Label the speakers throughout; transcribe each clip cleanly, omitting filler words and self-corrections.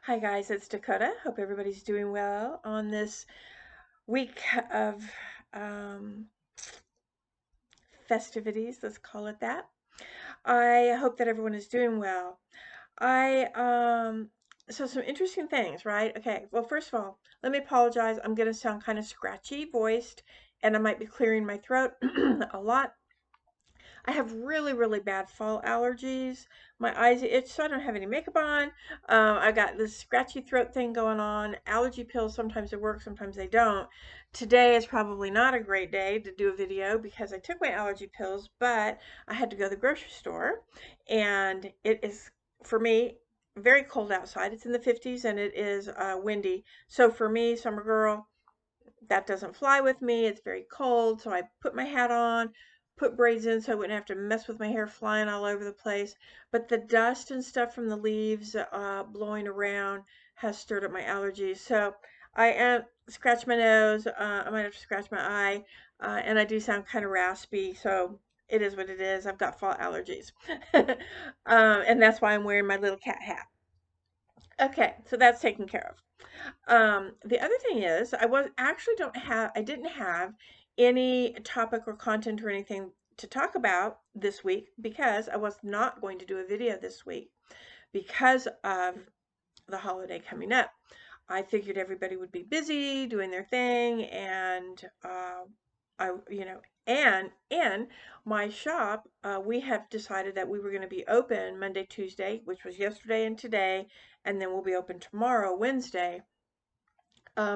Speaker 1: Hi guys, it's Dakota. Hope everybody's doing well on this week of um, festivities, let's call it that. I hope that everyone is doing well. I so some interesting things, right? Okay, well, first of all, let me apologize. I'm going to sound kind of scratchy voiced, and I might be clearing my throat a lot. I have really, really bad fall allergies. My eyes itch, so I don't have any makeup on. I got this scratchy throat thing going on. Allergy pills, sometimes they work, sometimes they don't. Today is probably not a great day to do a video because I took my allergy pills, but I had to go to the grocery store, and it is, for me, very cold outside. It's in the 50s and it is windy. So for me, summer girl, that doesn't fly with me. It's very cold. So I put my hat on, put braids in so I wouldn't have to mess with my hair flying all over the place. But the dust and stuff from the leaves blowing around has stirred up my allergies. So I am scratch my nose. I might have to scratch my eye. And I do sound kind of raspy. So it is what it is. I've got fall allergies. And that's why I'm wearing my little cat hat. Okay, so that's taken care of. The other thing is, I didn't have any topic or content or anything to talk about this week because I was not going to do a video this week because of the holiday coming up. I figured everybody would be busy doing their thing, and I, you know, and my shop, we have decided that we were going to be open Monday, Tuesday, which was yesterday and today, and then we'll be open tomorrow, Wednesday,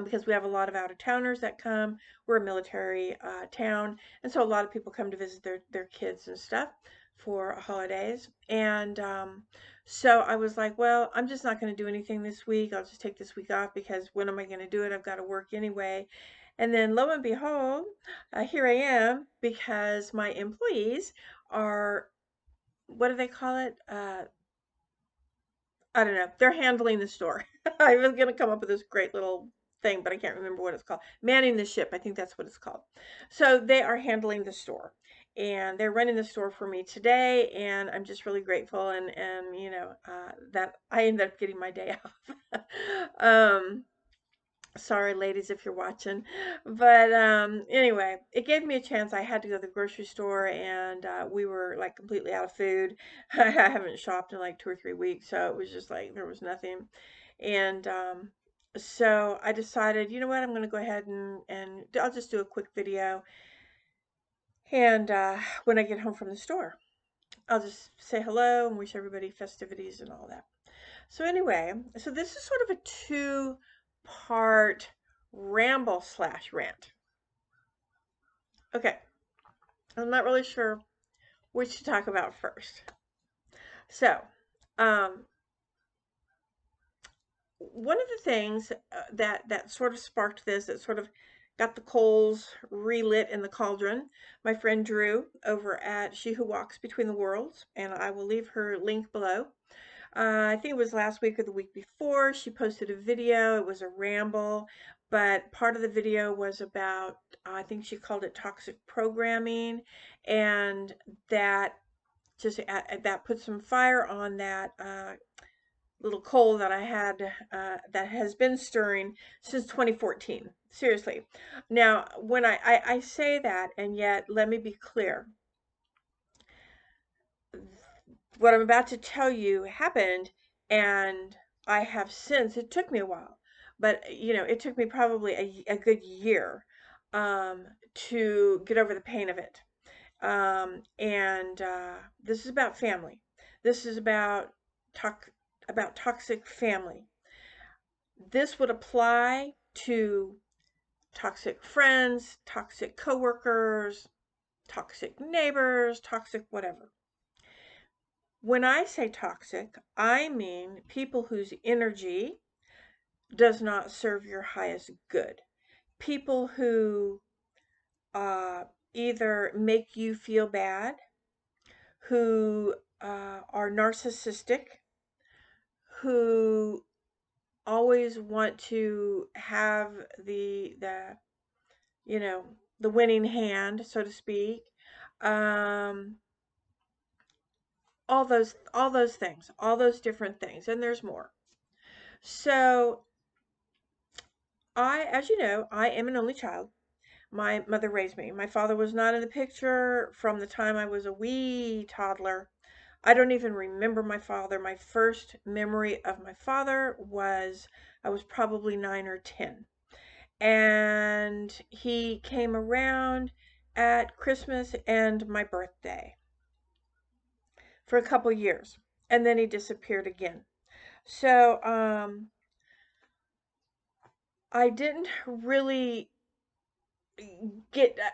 Speaker 1: because we have a lot of out-of-towners that come. We're a military town, and so a lot of people come to visit their kids and stuff for holidays. And so I was like, well, I'm just not going to do anything this week. I'll just take this week off because when am I going to do it? I've got to work anyway. And then lo and behold, here I am because my employees are, what do they call it? I don't know. They're handling the store. I was going to come up with this great little thing, but I can't remember what it's called. Manning the ship, I think that's what it's called. So they are handling the store, and they're running the store for me today, and I'm just really grateful, and that I ended up getting my day off. um, Sorry, ladies, if you're watching. But anyway, it gave me a chance. I had to go to the grocery store, and we were like completely out of food. I haven't shopped in like 2 or 3 weeks, so it was just like there was nothing. And so I decided, you know what, I'm going to go ahead and I'll just do a quick video. And when I get home from the store, I'll just say hello and wish everybody festivities and all that. So anyway, so this is sort of a two-part ramble slash rant. Okay, I'm not really sure which to talk about first. So, um, one of the things that sort of sparked this, that sort of got the coals relit in the cauldron, my friend Drew over at She Who Walks Between the Worlds, and I will leave her link below. I think it was last week or the week before. She posted a video. It was a ramble, but part of the video was about, I think she called it toxic programming, and that just that put some fire on that little coal that I had that has been stirring since 2014. Seriously. Now, when I say that, and yet let me be clear, what I'm about to tell you happened, and I have since, it took me a while, but it took me probably a good year to get over the pain of it. And this is about family. This is talk about toxic family. This would apply to toxic friends, toxic coworkers, toxic neighbors, toxic whatever. When I say toxic, I mean people whose energy does not serve your highest good. People who either make you feel bad, who are narcissistic, who always want to have the you know the winning hand, so to speak. Um, all those things, all those different things, and there's more. So as you know, I am an only child. My mother raised me. My father was not in the picture from the time I was a wee toddler. I don't even remember my father. My first memory of my father was I was probably 9 or 10. And he came around at Christmas and my birthday for a couple years. And then he disappeared again. So, I didn't really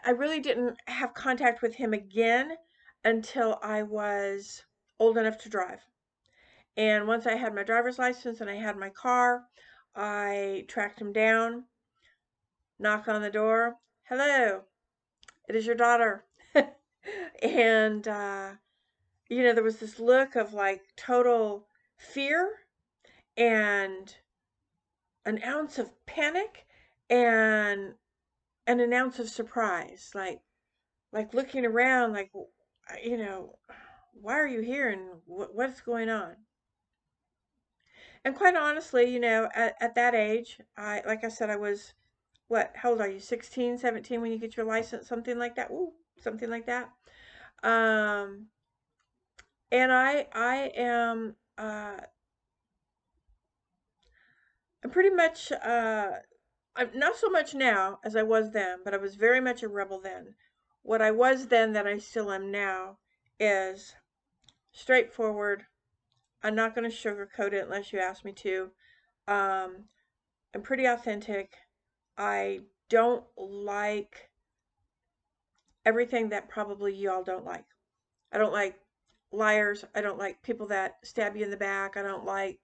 Speaker 1: I really didn't have contact with him again until I was old enough to drive. And once I had my driver's license and I had my car, I tracked him down, knock on the door. Hello, it is your daughter. And, there was this look of like total fear and an ounce of panic and an ounce of surprise. Like looking around, like, you know, why are you here and what's going on? And quite honestly, at that age, like I said, I was, how old are you? 16, 17 when you get your license, something like that. Ooh, something like that. Um, and I'm pretty much, I'm not so much now as I was then, but I was very much a rebel then. What I was then that I still am now is straightforward. I'm not going to sugarcoat it unless you ask me to. Um, I'm pretty authentic. I don't like everything that probably you all don't like. I don't like liars. I don't like people that stab you in the back. I don't like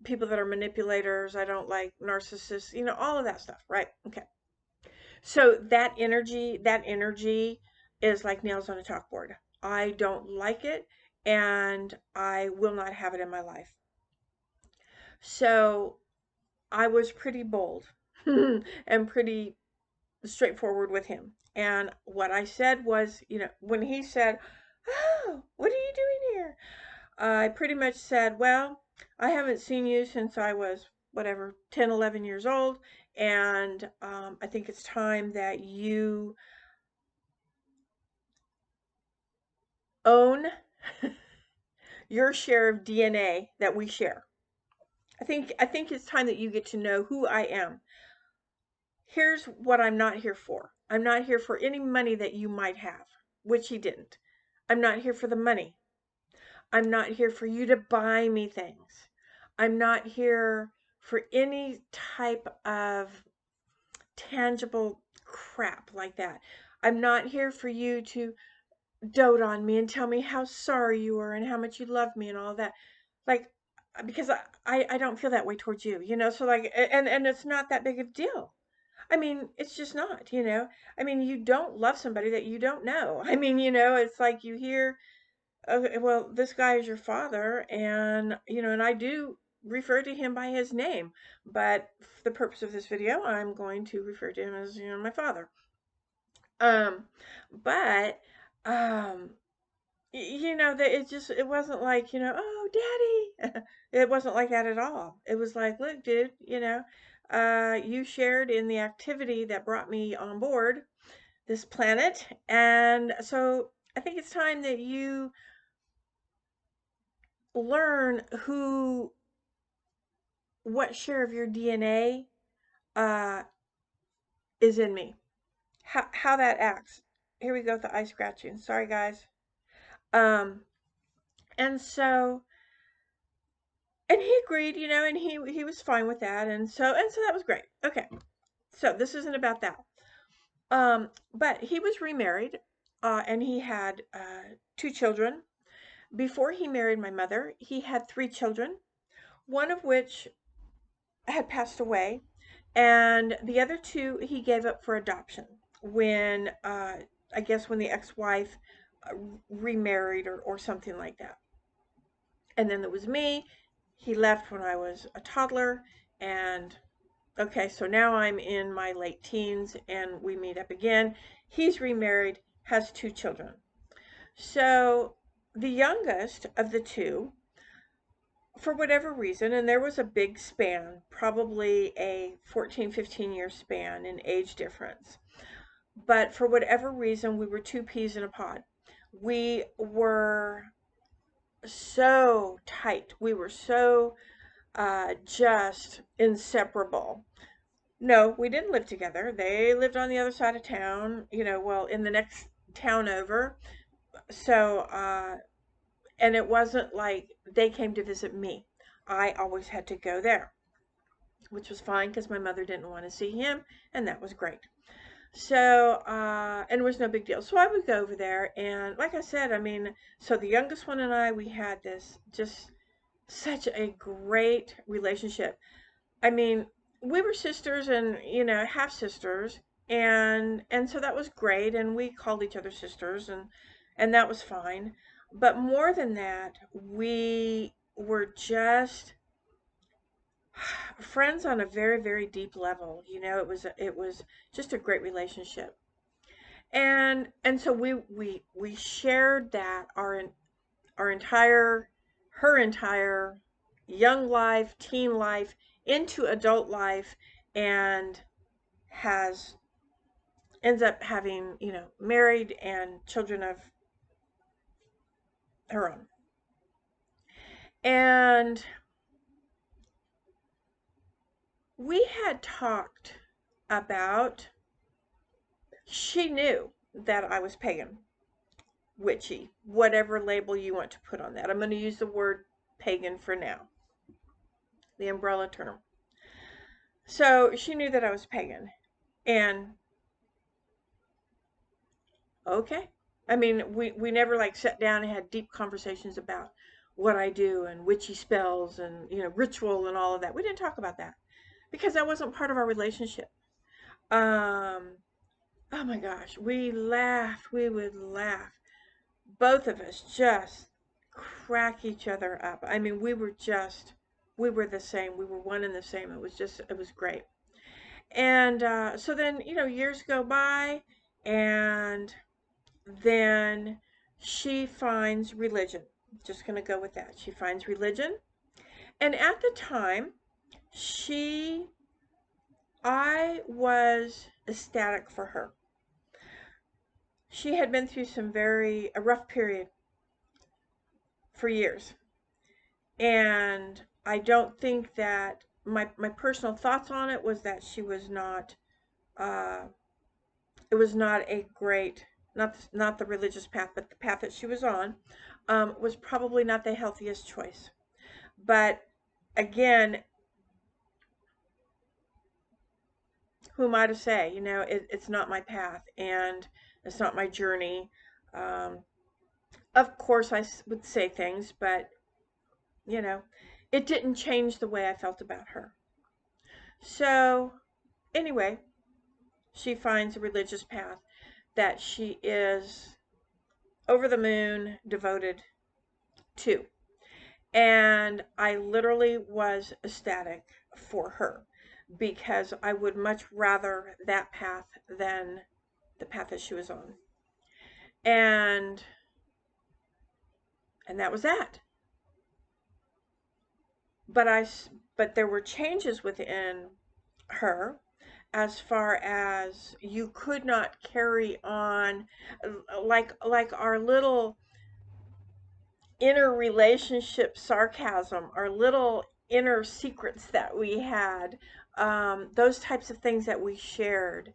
Speaker 1: people that are manipulators. I don't like narcissists, all of that stuff, right? Okay. So that energy is like nails on a chalkboard. I don't like it and I will not have it in my life. So I was pretty bold and pretty straightforward with him. And what I said was, when he said, "Oh, what are you doing here?" I pretty much said, "Well, I haven't seen you since I was, whatever, 10, 11 years old. And I think it's time that you own your share of DNA that we share. I think it's time that you get to know who I am. Here's what I'm not here for. I'm not here for any money that you might have," which he didn't. "I'm not here for the money. I'm not here for you to buy me things. I'm not here for any type of tangible crap like that. I'm not here for you to dote on me and tell me how sorry you were and how much you love me and all that. Like, because I don't feel that way towards you, so like, and it's not that big of a deal. I mean, it's just not. I mean, you don't love somebody that you don't know. I mean, it's like you hear, okay, well, this guy is your father, and I do refer to him by his name, but for the purpose of this video, I'm going to refer to him as, my father. Um, but, um, that it wasn't like, "Oh, daddy." It wasn't like that at all. It was like, "Look, dude, you shared in the activity that brought me on board this planet, and so I think it's time that you learn what share of your DNA uh, is in me, how that acts." Here we go with the eye scratching. Sorry, guys. Um, and so, and he agreed, and he was fine with that, and so that was great. Okay, so this isn't about that. But he was remarried, and he had 2 children. Before he married my mother, he had 3 children, one of which had passed away, and the other 2 he gave up for adoption when I guess when the ex-wife remarried or something like that. And then there was me. He left when I was a toddler, and okay, so now I'm in my late teens and we meet up again. He's remarried, has 2 children. So the youngest of the 2 for whatever reason, and there was a big span, probably a 14, 15-year span in age difference. But for whatever reason, we were two peas in a pod. We were so tight. We were so just inseparable. No, we didn't live together. They lived on the other side of town, well, in the next town over. So, and it wasn't like they came to visit me. I always had to go there, which was fine because my mother didn't want to see him, and that was great. So, and it was no big deal. So I would go over there, and like I said, I mean, so the youngest one and I, we had this just such a great relationship. I mean, we were sisters and, half sisters, and so that was great, and we called each other sisters, and that was fine. But more than that, we were just friends on a very, very deep level. It was just a great relationship. And so we shared that our entire her entire young life, teen life into adult life, and has ends up having, married and children of her own. And we had talked about, she knew that I was pagan, witchy, whatever label you want to put on that. I'm going to use the word pagan for now, the umbrella term. So she knew that I was pagan. And okay. I mean, we never like sat down and had deep conversations about what I do and witchy spells and, ritual and all of that. We didn't talk about that because that wasn't part of our relationship. Um, oh my gosh, we laughed. We would laugh. Both of us just crack each other up. I mean, we were the same. We were one and the same. It was great. And so then, years go by, and then she finds religion. Just going to go with that. She finds religion. And at the time, she, I was ecstatic for her. She had been through a rough period for years. And I don't think that my personal thoughts on it was that she was not, uh, it was not a great, not the religious path, but the path that she was on, was probably not the healthiest choice. But again, who am I to say? It's not my path, and it's not my journey. Um, of course, would say things, but you know, it didn't change the way I felt about her. So anyway, she finds a religious path that she is over the moon devoted to. And I literally was ecstatic for her because I would much rather that path than the path that she was on. And that was that. But but there were changes within her as far as you could not carry on like our little inner relationship sarcasm, our little inner secrets that we had, those types of things that we shared.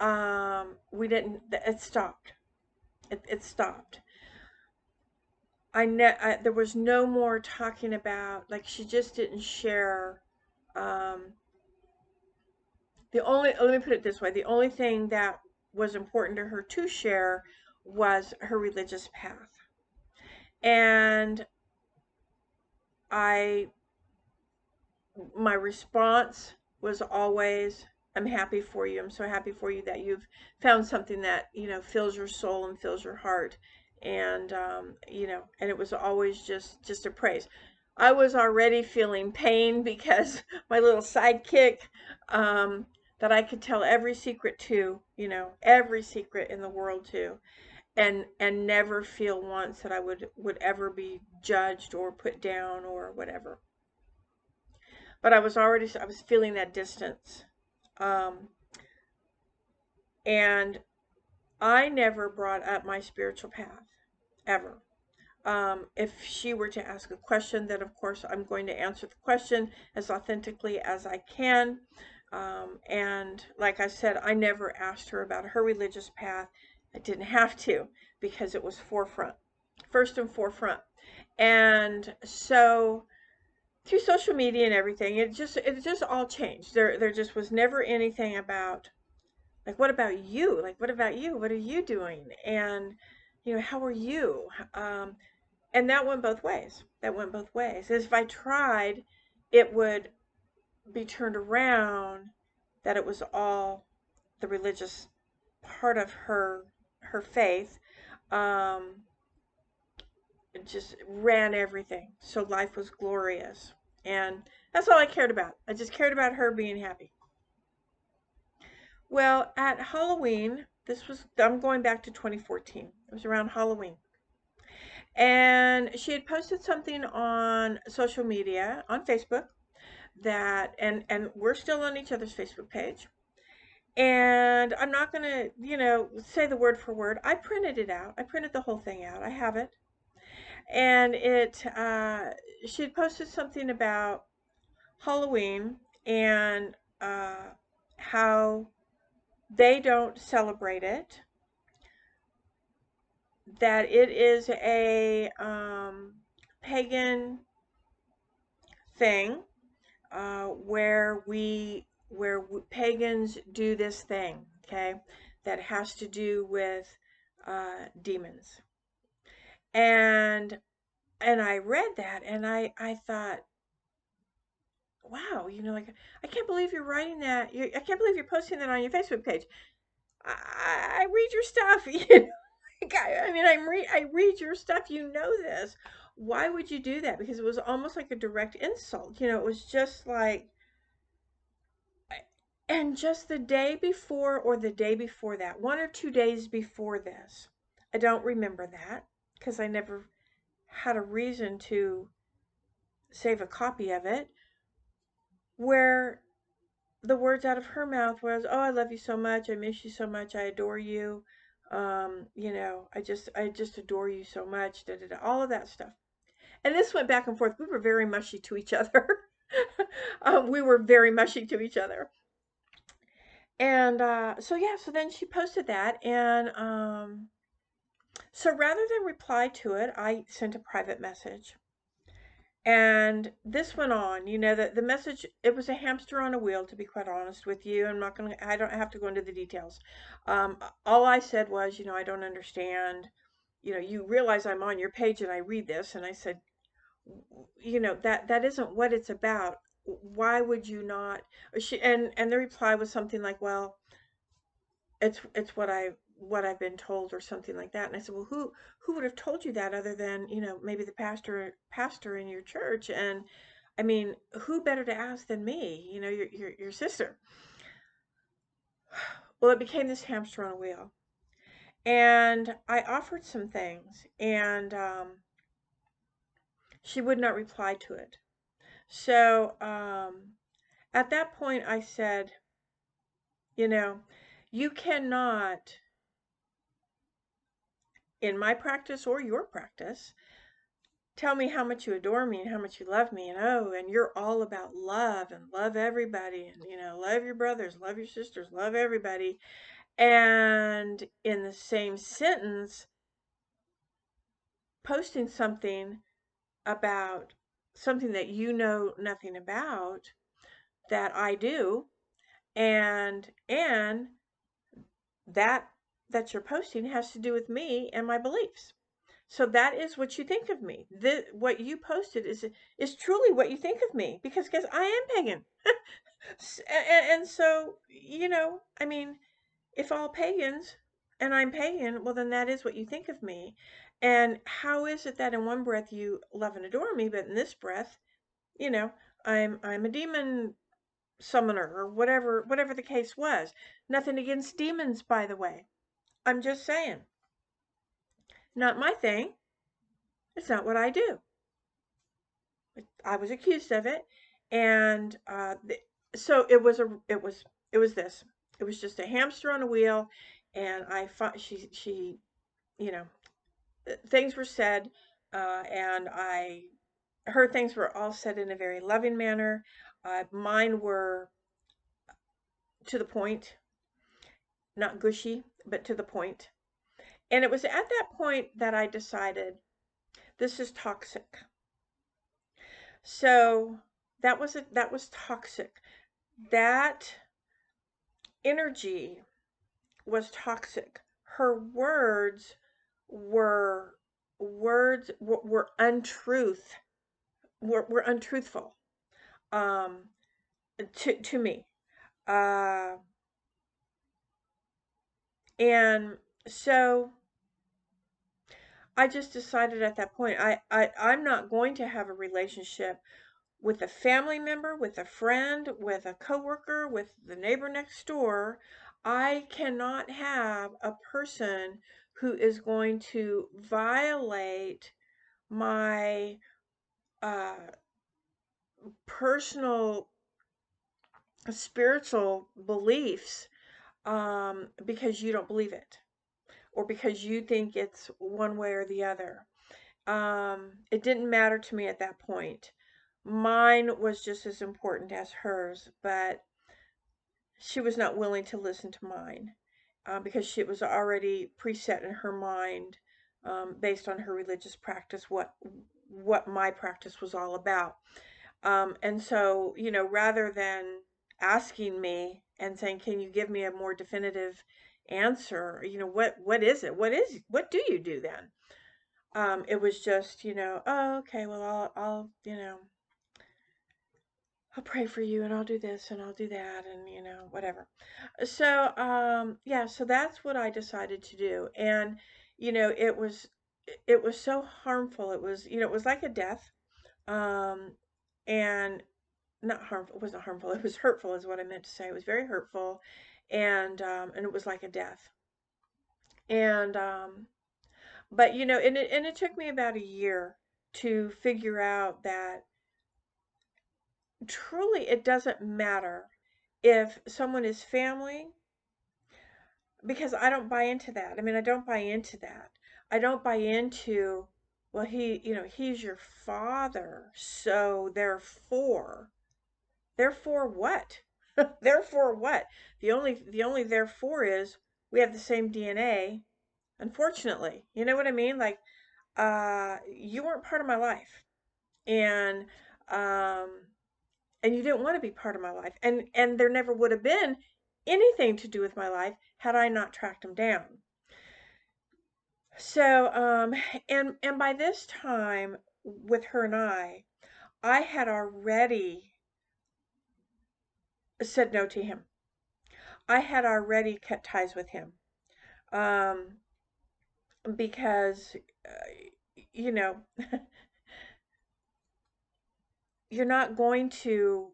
Speaker 1: We didn't. It stopped. It stopped. There was no more talking about, like, she just didn't share. Um, Let me put it this way: the only thing that was important to her to share was her religious path, and I my response was always, I'm happy for you. I'm so happy for you that you've found something that, fills your soul and fills your heart. And, and it was always just a praise. I was already feeling pain because my little sidekick, that I could tell every secret to, every secret in the world to. and never feel once that I would ever be judged or put down or whatever. But I was feeling that distance. Um, and I never brought up my spiritual path ever. If she were to ask a question, then of course I'm going to answer the question as authentically as I can. And like I said, I never asked her about her religious path. I didn't have to because it was forefront, first and forefront. And so through social media and everything, it just all changed. There just was never anything about like, what about you? Like, what about you? What are you doing? And how are you? Um, and that went both ways. That went both ways. As if I tried, it would be turned around that it was all the religious part of her faith. Um, it just ran everything. So life was glorious. And that's all I cared about. I just cared about her being happy. Well, at Halloween, I'm going back to 2014. It was around Halloween. And she had posted something on social media, on Facebook, that and we're still on each other's Facebook page. And I'm not going to, say the word for word. I printed it out. I printed the whole thing out. I have it. And she had posted something about Halloween and how they don't celebrate it, that it is a pagan thing, where pagans do this thing, okay, that has to do with demons. And I read that and I thought, wow, like, I can't believe you're writing that. I can't believe you're posting that on your Facebook page. I read your stuff. I mean, I read your stuff. You know this. Why would you do that? Because it was almost like a direct insult. It was just like, and just the day before or the day before that, 1 or 2 days before this, I don't remember that because I never had a reason to save a copy of it, where the words out of her mouth was, "Oh, I love you so much. I miss you so much. I adore you. I just adore you so much." Da, da, da, all of that stuff. And this went back and forth. We were very mushy to each other. We were very mushy to each other. And so yeah, so then she posted that, and so rather than reply to it, I sent a private message. And this went on, the message, it was a hamster on a wheel, to be quite honest with you. I don't have to go into the details. All I said was, I don't understand. You realize I'm on your page and I read this. And I said, that isn't what it's about. Why would you not? And the reply was something like, well, it's what I've been told, or something like that. And I said, well, who would have told you that other than, maybe the pastor in your church? And I mean, who better to ask than me, your sister? Well, it became this hamster on a wheel. And I offered some things, and she would not reply to it. So at that point, I said, you know, you cannot, in my practice or your practice, tell me how much you adore me and how much you love me, and oh, and you're all about love and love everybody, and love your brothers, love your sisters, love everybody, and in the same sentence posting something about something that you know nothing about, that I do, and that you're posting has to do with me and my beliefs. So that is what you think of me. What you posted is truly what you think of me, because I am pagan. And so, I mean, if all pagans and I'm pagan, well, then that is what you think of me. And how is it that in one breath you love and adore me, but in this breath, you know, I'm a demon summoner, or whatever the case was. Nothing against demons, by the way. I'm just saying. Not my thing. It's not what I do. I was accused of it, and so it was this. It was just a hamster on a wheel, and she you know things were said, and I her things were all said in a very loving manner. Mine were to the point, not gushy, but to the point. And it was at that point that I decided this is toxic. So that was toxic. That energy was toxic. Her were were untruth, were untruthful, um, to me. Uh, and so I just decided at that point, I'm not going to have a relationship with a family member, with a friend, with a coworker, with the neighbor next door. I cannot have a person who is going to violate my uh, personal spiritual beliefs, because you don't believe it or because you think it's one way or the other. It didn't matter to me at that point. Mine was just as important as hers, but she was not willing to listen to mine, because she, it was already preset in her mind, based on her religious practice, what my practice was all about. And so, rather than asking me and saying, "Can you give me a more definitive answer? What is it? What do you do then?" It was just, "Oh, okay, well, I'll pray for you and I'll do this and I'll do that and whatever." So, yeah, so that's what I decided to do. And, it was so harmful. It was, it was like a death. Um, and not harmful, it wasn't harmful. It was hurtful is what I meant to say. It was very hurtful. And it was like a death. And, but, and it took me about a year to figure out that truly it doesn't matter if someone is family, because I don't buy into that. I mean, I don't buy into that. I don't buy into, well, he's your father, so therefore what? Therefore what? The only therefore is we have the same DNA, unfortunately. You know what I mean? Like, you weren't part of my life. And um and you didn't want to be part of my life, and there never would have been anything to do with my life had I not tracked him down. So, and by this time with her and I had already said no to him. I had already cut ties with him, um, because, you know, you're not going to,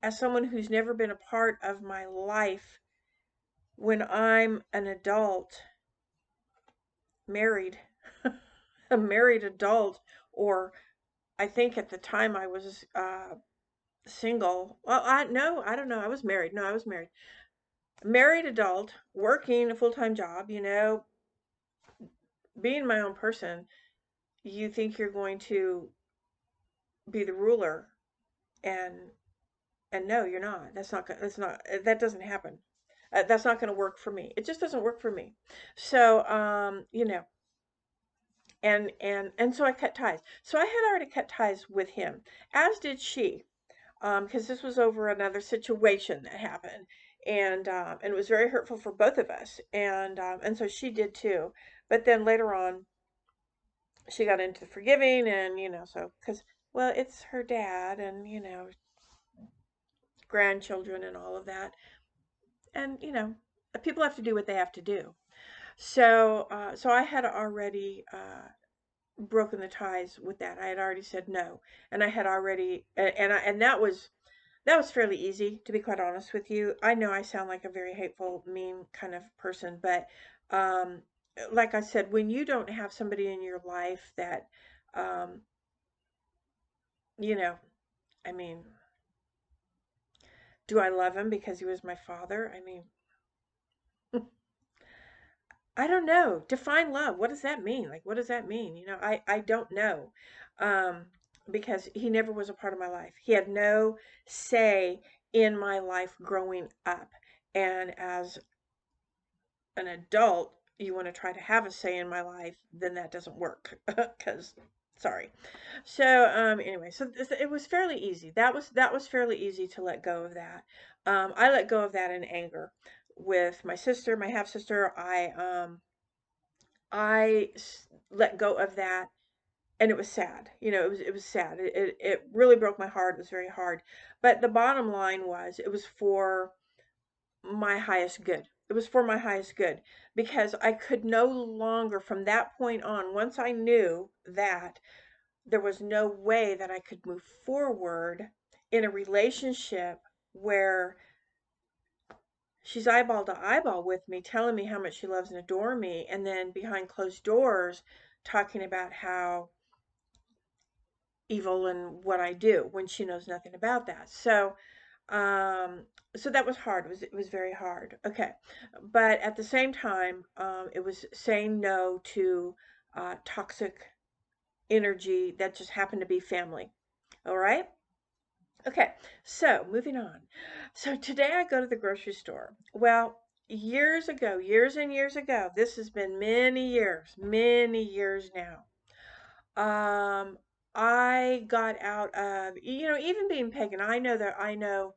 Speaker 1: as someone who's never been a part of my life, when I'm an adult, married, a married adult, or I think at the time I was single. Well, no, I don't know. I was married. No, I was married. Married adult, working a full-time job, being my own person, you think you're going to be the ruler, and no, you're not. That doesn't happen. That's not going to work for me. It just doesn't work for me. So, and so I cut ties. So I had already cut ties with him, as did she, because this was over another situation that happened, and it was very hurtful for both of us, and so she did too. But then later on, she got into forgiving, and so because, well, it's her dad, and grandchildren and all of that, and people have to do what they have to do. So, so I had already broken the ties with that. I had already said no, and I had already, and that was fairly easy, to be quite honest with you. I know I sound like a very hateful, mean kind of person, but like I said, when you don't have somebody in your life that, um, you know, I mean, do I love him because he was my father? I mean, I don't know. Define love. What does that mean? Like, what does that mean? I don't know. Um, because he never was a part of my life. He had no say in my life growing up. And as an adult, you want to try to have a say in my life, then that doesn't work. Because, sorry. So, anyway, so it was fairly easy. That was fairly easy to let go of that. I let go of that in anger with my sister, my half sister. Let go of that, and it was sad. It was sad. It really broke my heart. It was very hard. But the bottom line was it was for my highest good. It was for my highest good because I could no longer, from that point on, once I knew that there was no way that I could move forward in a relationship where she's eyeball to eyeball with me, telling me how much she loves and adores me, and then behind closed doors talking about how evil and what I do when she knows nothing about that. Um, so that was hard. It was very hard. Okay, but at the same time, it was saying no to toxic energy that just happened to be family. All right. Okay, so moving on. So today I go to the grocery store. Well, years ago, years and years ago, this has been many years now. Um, I got out of, even being pagan, I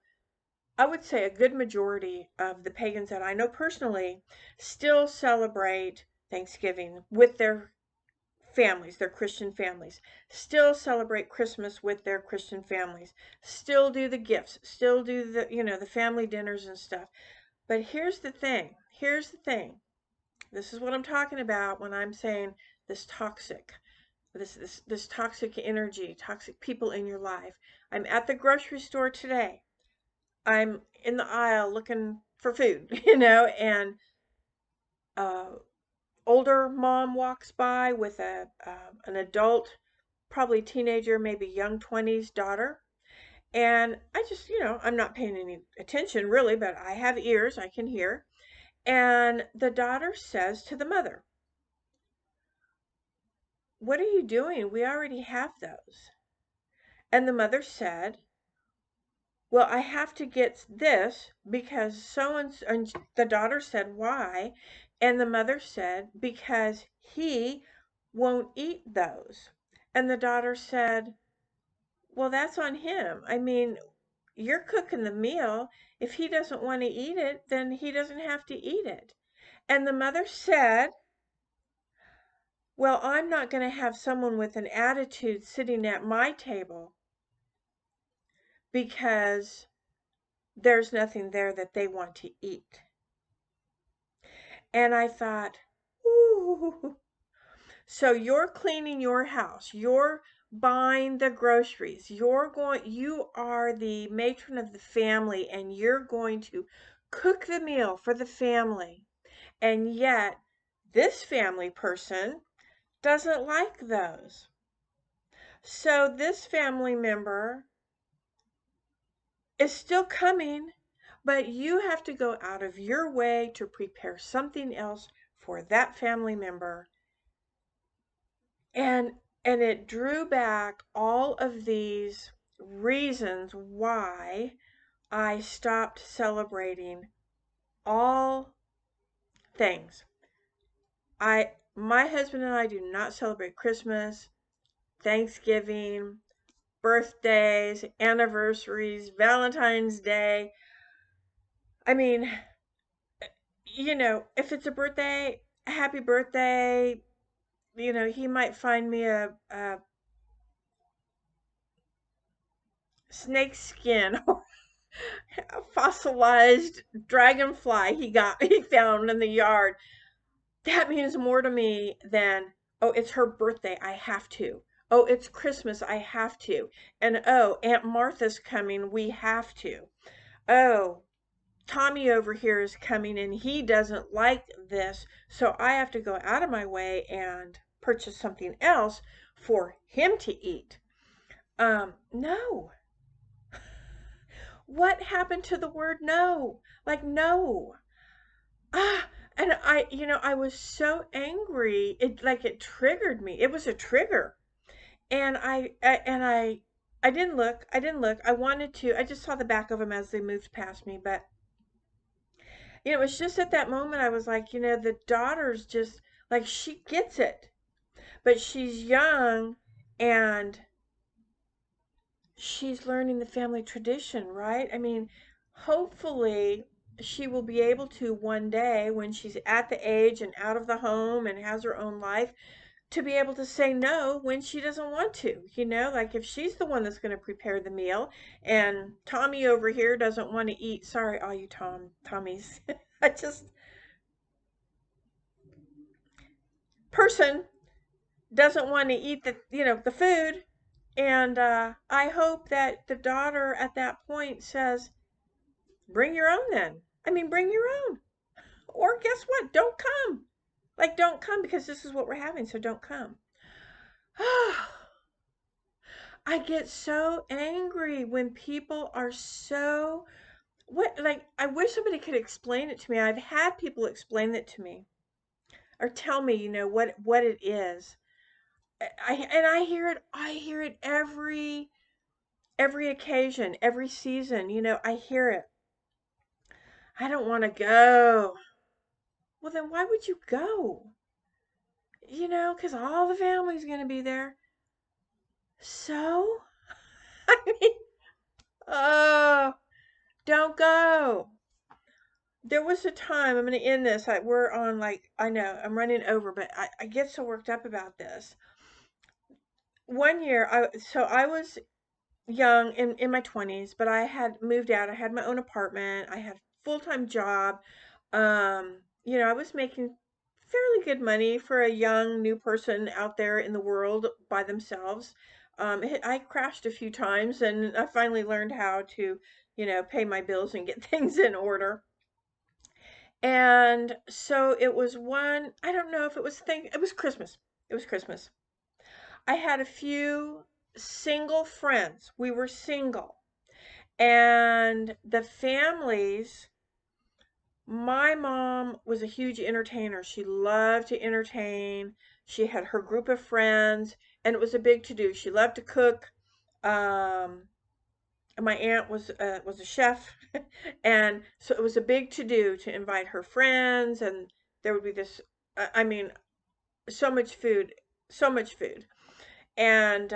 Speaker 1: would say a good majority of the pagans that I know personally still celebrate Thanksgiving with their families, their Christian families, still celebrate Christmas with their Christian families, still do the gifts, still do the family dinners and stuff. But here's the thing. Here's the thing. This is what I'm talking about when I'm saying this toxic, this toxic energy, toxic people in your life. I'm at the grocery store today. I'm in the aisle looking for food, and uh, older mom walks by with an adult, probably teenager, maybe young 20s daughter. And I just, I'm not paying any attention really, but I have ears, I can hear. And the daughter says to the mother, "What are you doing? We already have those." And the mother said, "Well, I have to get this because so and the daughter said, "Why?" And the mother said, "Because he won't eat those." And the daughter said, "Well, that's on him. I mean, you're cooking the meal. If he doesn't want to eat it, then he doesn't have to eat it." And the mother said, "Well, I'm not going to have someone with an attitude sitting at my table because there's nothing there that they want to eat." And I thought, ooh. So you're cleaning your house, you're buying the groceries, you are the matron of the family, and you're going to cook the meal for the family. And yet, this family person doesn't like those. So this family member is still coming, but you have to go out of your way to prepare something else for that family member. And it drew back all of these reasons why I stopped celebrating all things. My husband and I do not celebrate Christmas, Thanksgiving, birthdays, anniversaries, Valentine's Day. I mean, if it's a birthday, happy birthday. He might find me a snake skin or a fossilized dragonfly he found in the yard. That means more to me than, oh, it's her birthday, I have to. Oh, it's Christmas, I have to. And oh, Aunt Martha's coming, we have to. Oh, Tommy over here is coming and he doesn't like this, so I have to go out of my way and purchase something else for him to eat. No. What happened to the word no? Like, no. Ah, and I was so angry. It triggered me. It was a trigger. And I didn't look. I didn't look. I wanted to. I just saw the back of him as they moved past me, but it was just at that moment I was like, the daughter's just like she gets it, but she's young and she's learning the family tradition, right? I mean, hopefully she will be able to one day when she's at the age and out of the home and has her own life to be able to say no when she doesn't want to, like if she's the one that's going to prepare the meal and Tommy over here doesn't want to eat. Sorry, all you Tommies. I just person doesn't want to eat the food. And I hope that the daughter at that point says, bring your own then. I mean, bring your own. Or guess what? Don't come. Like, don't come because this is what we're having, so don't come. I get so angry when people are so what like I wish somebody could explain it to me. I've had people explain it to me or tell me, what it is. I hear it every occasion, every season, I hear it. I don't want to go. Well, then why would you go? Because all the family's going to be there. So, I mean, oh, don't go. There was a time, I'm going to end this. We're on, I know, I'm running over, but I get so worked up about this. One year, I was young in my 20s, but I had moved out. I had my own apartment. I had a full-time job. I was making fairly good money for a young new person out there in the world by themselves. I crashed a few times and I finally learned how to, pay my bills and get things in order. And so it was I don't know if it was Christmas. It was Christmas. I had a few single friends. We were single. And the families, my mom was a huge entertainer. She loved to entertain. She had her group of friends, and it was a big to do. She loved to cook. Um, my aunt was a chef, and so it was a big to do to invite her friends, and there would be this. I mean, so much food, so much food, and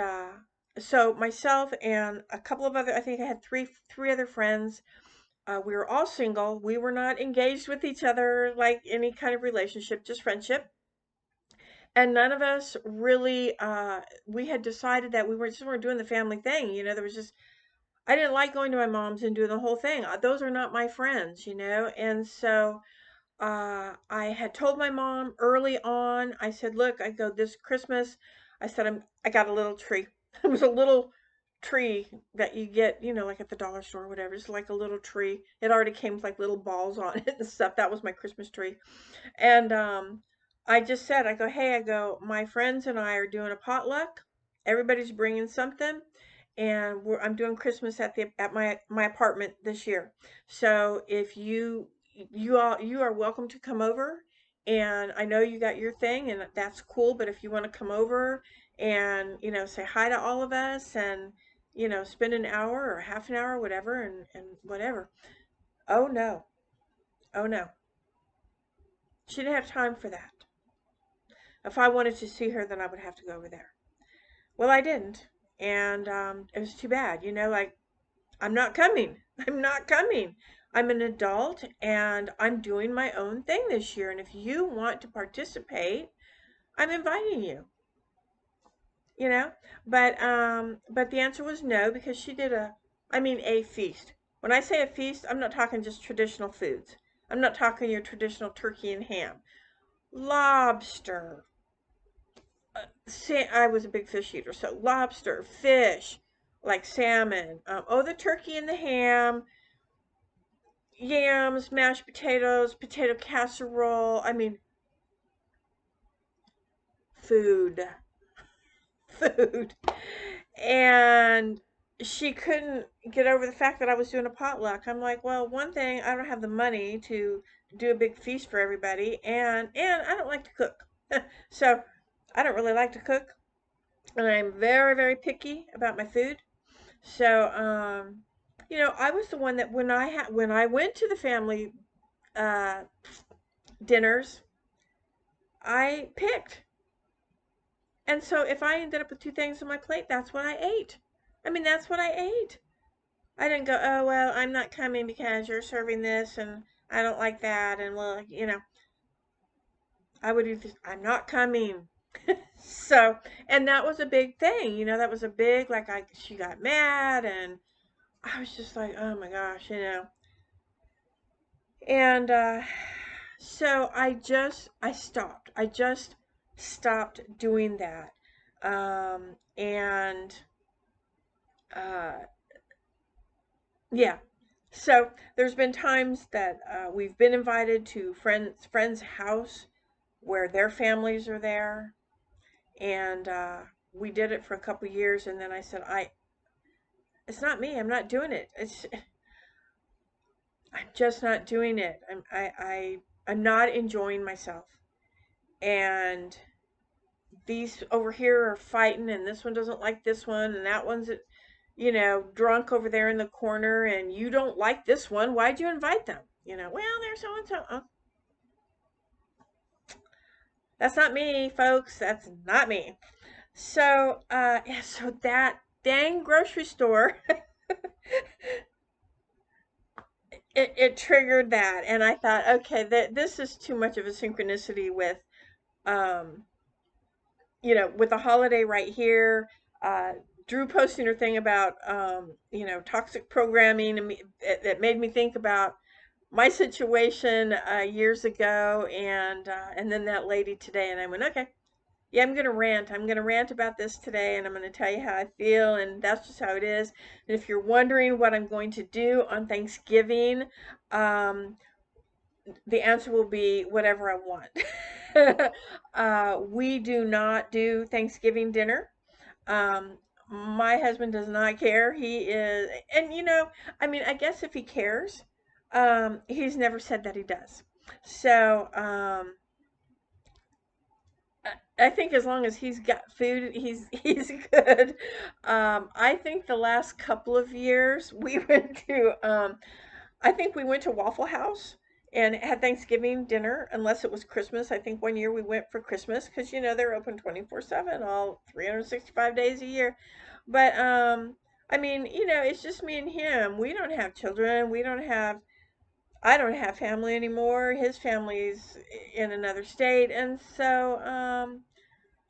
Speaker 1: so myself and a couple of other. I think I had three other friends. We were all single. We were not engaged with each other like any kind of relationship, just friendship. And none of us really, we had decided that we weren't doing the family thing. There was just, I didn't like going to my mom's and doing the whole thing. Those are not my friends. And so I had told my mom early on, I said, look, I go this Christmas, I got a little tree. It was a little tree that you get, like at the dollar store or whatever. It's like a little tree. It already came with like little balls on it and stuff. That was my Christmas tree. And I just said, my friends and I are doing a potluck. Everybody's bringing something, and I'm doing Christmas at my apartment this year. So if you are welcome to come over, and I know you got your thing, and that's cool. But if you want to come over and say hi to all of us, and spend an hour or half an hour, whatever, and whatever. Oh no, oh no, she didn't have time for that. If I wanted to see her, then I would have to go over there. Well, I didn't. And it was too bad. Like, I'm not coming. I'm not coming. I'm an adult and I'm doing my own thing this year. And if you want to participate, I'm inviting you, you know? But the answer was no because she did a feast. When I say a feast, I'm not talking just traditional foods. I'm not talking your traditional turkey and ham. Lobster, I was a big fish eater, so lobster, fish, like salmon. The turkey and the ham. yams, mashed potatoes, potato casserole. I mean, food, food. And she couldn't get over the fact that I was doing a potluck. I'm like, well, one thing, I don't have the money to do a big feast for everybody, and I don't like to cook. So I don't really like to cook, and I'm very, very picky about my food. So, I was the one that when I went to the family uh, dinners, I picked. And so if I ended up with two things on my plate, that's what I ate. I mean, that's what I ate. I didn't go, oh, well, I'm not coming because you're serving this and I don't like that. And well, I would either, I'm not coming. So, and that was a big thing, that was a big, like, she got mad and I was just like, oh my gosh. And so I stopped. I just stopped doing that. And uh, yeah. So there's been times that we've been invited to friends' house where their families are there, and we did it for a couple years, and then I said, it's not me. I'm not doing it. I'm just not doing it. I'm not enjoying myself, and these over here are fighting, and this one doesn't like this one, and that one's drunk over there in the corner, and you don't like this one. Why'd you invite them? Well, they're so and so. Oh, that's not me, folks. That's not me. So, yeah, so that dang grocery store, it triggered that, and I thought, okay, this is too much of a synchronicity um, with the holiday right here. Uh, Drew posting her thing about, toxic programming, and that made me think about my situation years ago, and then that lady today, and I went, okay, yeah, I'm gonna rant. I'm gonna rant about this today, and I'm gonna tell you how I feel, and that's just how it is. And if you're wondering what I'm going to do on Thanksgiving, um, the answer will be whatever I want. We do not do Thanksgiving dinner. Um, my husband does not care. He is, and I mean, I guess if he cares, he's never said that he does. So, I think as long as he's got food, he's good. I think the last couple of years we went to I think we went to Waffle House and had Thanksgiving dinner, unless it was Christmas. I think one year we went for Christmas because they're open 24/7, all 365 days a year. But I mean, it's just me and him. We don't have children. I don't have family anymore. His family's in another state, and so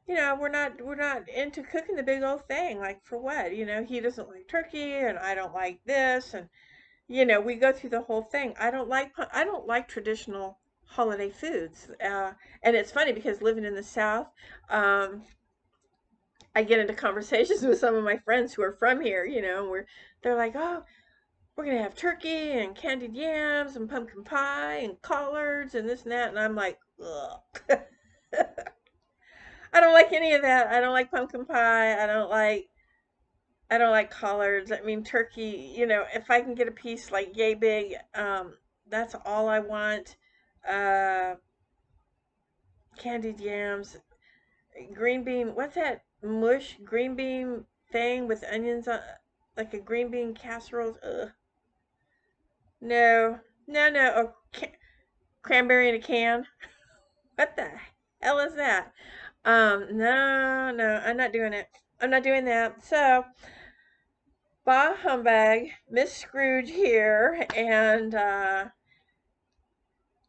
Speaker 1: we're not into cooking the big old thing. Like for what? He doesn't like turkey, and I don't like this, and we go through the whole thing. I don't like traditional holiday foods. And it's funny because living in the South, um, I get into conversations with some of my friends who are from here. Where they're like, "Oh, we're gonna have turkey and candied yams and pumpkin pie and collards and this and that," and I'm like, ugh. I don't like any of that. I don't like pumpkin pie. I don't like collards. I mean, turkey, if I can get a piece like yay big, that's all I want. Uh, Candied yams, green bean, what's that mush green bean thing with onions on, like a green bean casserole? Ugh. No, no, no. Oh, cranberry in a can. What the hell is that? No, no, I'm not doing it. I'm not doing that. So, bah humbug, Miss Scrooge here, and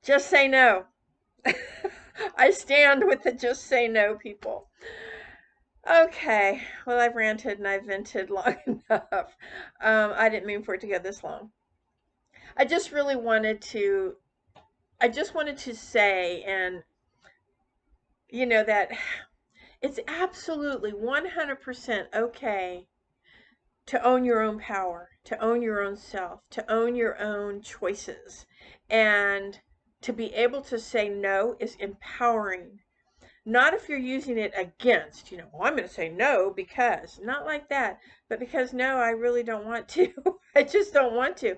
Speaker 1: just say no. I stand with the just say no people. Okay, well, I've ranted and I've vented long enough. I didn't mean for it to go this long. I just really wanted to, I just wanted to say, and that it's absolutely 100% okay to own your own power, to own your own self, to own your own choices. And to be able to say no is empowering. Not if you're using it against, well, I'm going to say no because, not like that, but because no, I really don't want to. I just don't want to.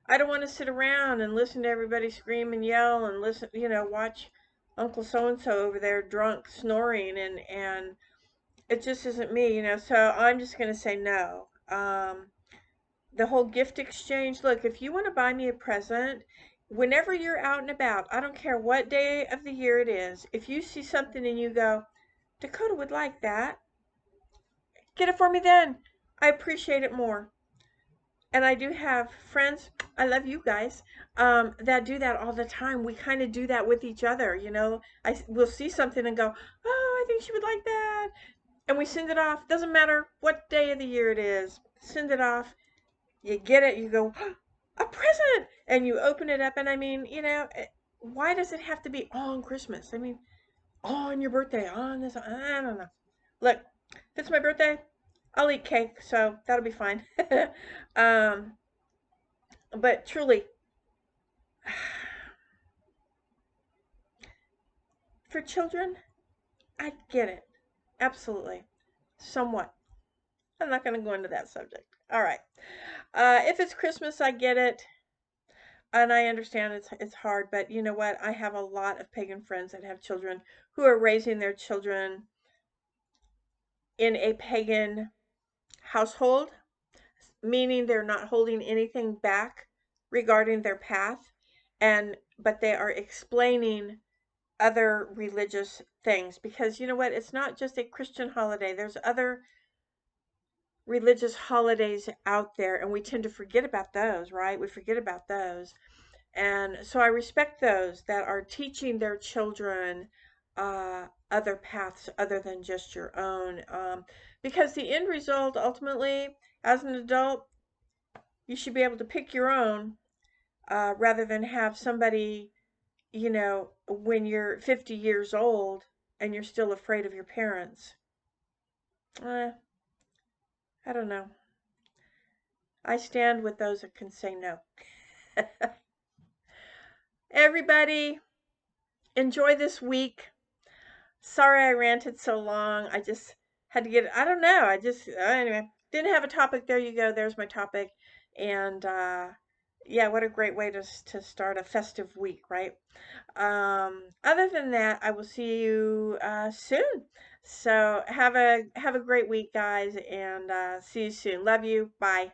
Speaker 1: I don't want to sit around and listen to everybody scream and yell and listen, watch Uncle so and so over there drunk snoring, and it just isn't me, so I'm just going to say no. The whole gift exchange, look, if you want to buy me a present, whenever you're out and about, I don't care what day of the year it is, if you see something and you go, Dakota would like that, get it for me then. I appreciate it more. And I do have friends, I love you guys, that do that all the time. We kind of do that with each other, I will see something and go, oh, I think she would like that. And we send it off. Doesn't matter what day of the year it is. Send it off. You get it, you go, oh, a present, and you open it up. And I mean, why does it have to be on Christmas? I mean, on your birthday, on this, I don't know. Look, if it's my birthday, I'll eat cake, so that'll be fine. um, but truly, for children, I get it. Absolutely. Somewhat. I'm not going to go into that subject. All right. If it's Christmas, I get it. And I understand it's hard, but you know what? I have a lot of pagan friends that have children who are raising their children in a pagan household, meaning they're not holding anything back regarding their path, but they are explaining other religious things, because you know what? It's not just a Christian holiday. There's other religious holidays out there, and we tend to forget about those, right? We forget about those. And so I respect those that are teaching their children other paths other than just your own. Because the end result, ultimately, as an adult, you should be able to pick your own, rather than have somebody, when you're 50 years old and you're still afraid of your parents. I don't know. I stand with those that can say no. Everybody, enjoy this week. Sorry I ranted so long. I just had to get, I don't know. Anyway, didn't have a topic. There you go. There's my topic. And yeah, what a great way to start a festive week, right? Other than that, I will see you soon. So have a great week, guys, and see you soon. Love you. Bye.